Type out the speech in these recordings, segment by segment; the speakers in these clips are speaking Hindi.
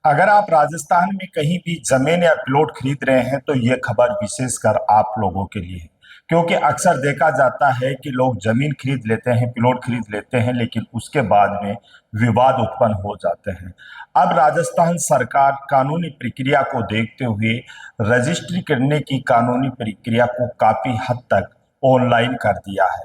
अगर आप राजस्थान में कहीं भी जमीन या प्लॉट खरीद रहे हैं तो ये खबर विशेषकर आप लोगों के लिए है। क्योंकि अक्सर देखा जाता है कि लोग जमीन खरीद लेते हैं, प्लॉट खरीद लेते हैं, लेकिन उसके बाद में विवाद उत्पन्न हो जाते हैं। अब राजस्थान सरकार कानूनी प्रक्रिया को देखते हुए रजिस्ट्री करने की कानूनी प्रक्रिया को काफी हद तक ऑनलाइन कर दिया है।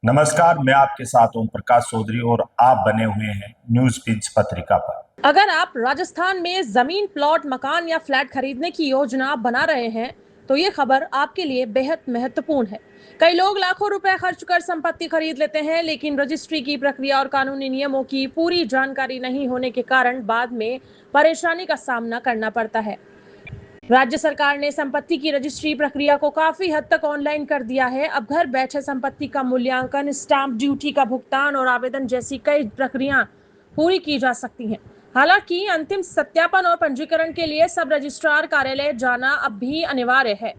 नमस्कार, मैं आपके साथ ओम प्रकाश चौधरी और आप बने हुए हैं न्यूज पिंच पत्रिका पर। अगर आप राजस्थान में जमीन, प्लॉट, मकान या फ्लैट खरीदने की योजना बना रहे हैं तो ये खबर आपके लिए बेहद महत्वपूर्ण है। कई लोग लाखों रुपए खर्च कर संपत्ति खरीद लेते हैं, लेकिन रजिस्ट्री की प्रक्रिया और कानूनी नियमों की पूरी जानकारी नहीं होने के कारण बाद में परेशानी का सामना करना पड़ता है। राज्य सरकार ने संपत्ति की रजिस्ट्री प्रक्रिया को काफी हद तक ऑनलाइन कर दिया है। अब घर बैठे संपत्ति का मूल्यांकन, स्टाम्प ड्यूटी का भुगतान और आवेदन जैसी कई प्रक्रियाएं पूरी की जा सकती हैं। हालांकि अंतिम सत्यापन और पंजीकरण के लिए सब रजिस्ट्रार कार्यालय जाना अब भी अनिवार्य है।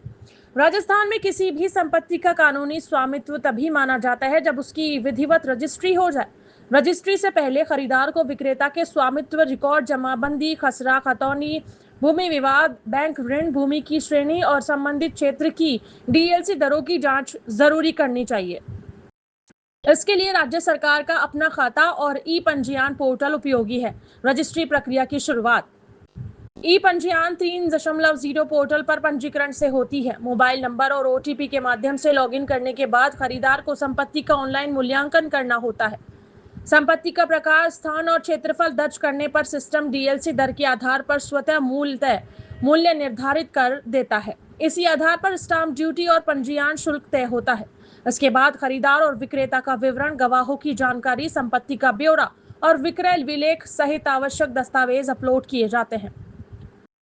राजस्थान में किसी भी संपत्ति का कानूनी स्वामित्व तभी माना जाता है जब उसकी विधिवत रजिस्ट्री हो जाए। रजिस्ट्री से पहले खरीदार को विक्रेता के स्वामित्व रिकॉर्ड, जमाबंदी, खसरा, खतौनी, भूमि विवाद, बैंक ऋण, भूमि की श्रेणी और संबंधित क्षेत्र की डीएलसी दरों की जांच जरूरी करनी चाहिए। इसके लिए राज्य सरकार का अपना खाता और ई पंजीयन पोर्टल उपयोगी है। रजिस्ट्री प्रक्रिया की शुरुआत ई पंजीयन 3.0 पोर्टल पर पंजीकरण से होती है। मोबाइल नंबर और ओटीपी के माध्यम से लॉगिन करने के बाद खरीदार को संपत्ति का ऑनलाइन मूल्यांकन करना होता है। संपत्ति का प्रकार, स्थान और क्षेत्रफल दर्ज करने पर सिस्टम डीएलसी दर के आधार पर स्वतः मूल्य निर्धारित कर देता है। इसी आधार पर स्टाम्प ड्यूटी और पंजीयन शुल्क तय होता है। इसके बाद खरीदार और विक्रेता का विवरण, गवाहों की जानकारी, संपत्ति का ब्यौरा और विक्रय विलेख सहित आवश्यक दस्तावेज अपलोड किए जाते हैं।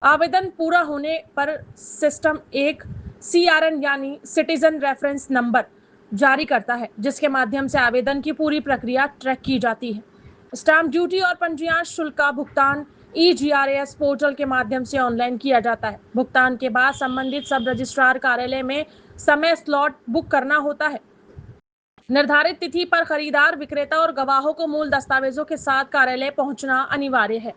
आवेदन पूरा होने पर सिस्टम एक सीआरएन यानी सिटीजन रेफरेंस नंबर जारी करता है, जिसके माध्यम से आवेदन की पूरी प्रक्रिया ट्रैक की जाती है। स्टाम्प ड्यूटी और पंजीयन शुल्क का भुगतान ईजीआरएस पोर्टल के माध्यम से ऑनलाइन किया जाता है। भुगतान के बाद संबंधित सब रजिस्ट्रार कार्यालय में समय स्लॉट बुक करना होता है। निर्धारित तिथि पर खरीदार, विक्रेता और गवाहों को मूल दस्तावेजों के साथ कार्यालय पहुंचना अनिवार्य है।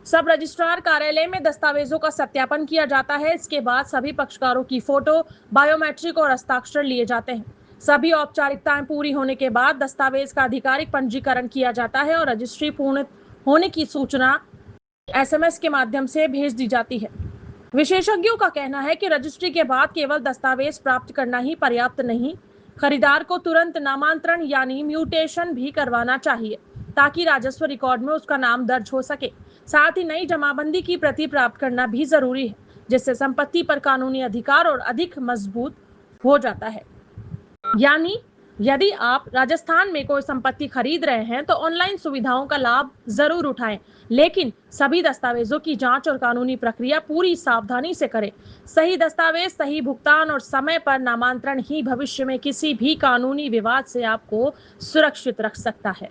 सब रजिस्ट्रार कार्यालय में दस्तावेजों का सत्यापन किया जाता है। इसके बाद सभी पक्षकारों की फोटो, बायोमेट्रिक और हस्ताक्षर लिए जाते हैं। सभी औपचारिकताएं पूरी होने के बाद दस्तावेज का आधिकारिक पंजीकरण किया जाता है और रजिस्ट्री पूर्ण होने की सूचना एसएमएस के माध्यम से भेज दी जाती है। विशेषज्ञों का कहना है कि रजिस्ट्री के बाद केवल दस्तावेज प्राप्त करना ही पर्याप्त नहीं, खरीदार को तुरंत नामांतरण यानी म्यूटेशन भी करवाना चाहिए, ताकि राजस्व रिकॉर्ड में उसका नाम दर्ज हो सके। साथ ही नई जमाबंदी की प्रति प्राप्त करना भी जरूरी है, जिससे संपत्ति पर कानूनी अधिकार और अधिक मजबूत हो जाता है। यानी यदि आप राजस्थान में कोई संपत्ति खरीद रहे हैं तो ऑनलाइन सुविधाओं का लाभ जरूर उठाएं, लेकिन सभी दस्तावेजों की जांच और कानूनी प्रक्रिया पूरी सावधानी से करें। सही दस्तावेज, सही भुगतान और समय पर नामांतरण ही भविष्य में किसी भी कानूनी विवाद से आपको सुरक्षित रख सकता है।